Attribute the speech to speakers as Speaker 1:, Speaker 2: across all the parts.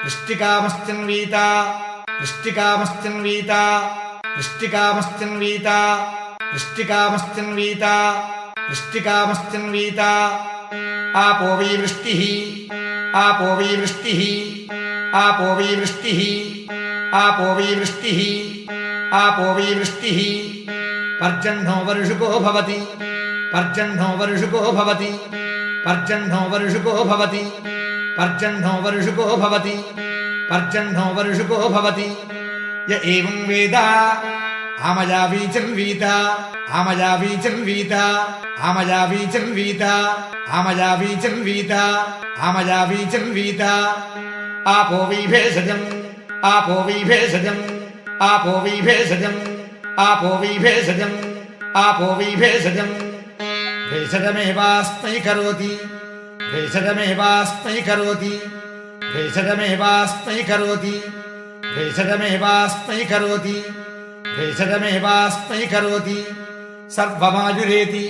Speaker 1: इष्टिकामश्चिन्वीत इष्टिकामश्चिन्वीत इष्टिकामश्चिन्वीत इष्टिकामश्चिन्वीत इष्टिकामश्चिन्वीत आपो वै वृष्टिः आपो वै वृष्टिः आपो वै वृष्टिः आपो वै वृष्टिः आपो वै वृष्टिः पर्जन्यो वर्षुको भवति पर्जन्यो वर्षुको भवति पर्जन्यो वर्षुको भवति पर्जन्यो वर्षुको भवति पर्जन्यो वर्षुको भवति य एवं वेद आमया वीचन्वीत आमया वीचन्वीत आमया वीचन्वीत आमया वीचन्वीत आमया वीचन्वीत आपो वै भेषजम् आपो वै भेषजम् आपो वै भेषजम् आपो वै भेषजम् आपो वै भेषजम् भेषजमेवास्मै करोति भेषजमेवास्मै करोति भेषजमेवास्मै करोति भेषजमेवास्मै करोति भेषजमेवास्मै करोति सर्वमाजुरेति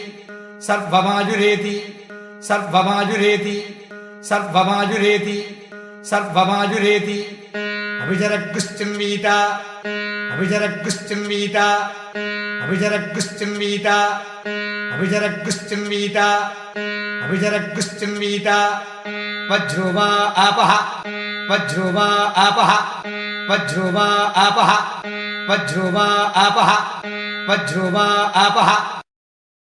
Speaker 1: सर्वमाजुरेति सर्वमाजुरेति सर्वमाजुरेति सर्वमाजुरेति अभिजरगुश्चिन्वीत अभिजरगुश्चिन्वीत अभिजरगुश्चिन्वीत अभिजरगुश्चिन्वीत अभिजरगुश्चिन्वीत वज्रो वा आपः वज्रो वा आपः वज्रो वा आपः वज्रो वा आपः वज्रो वा आपः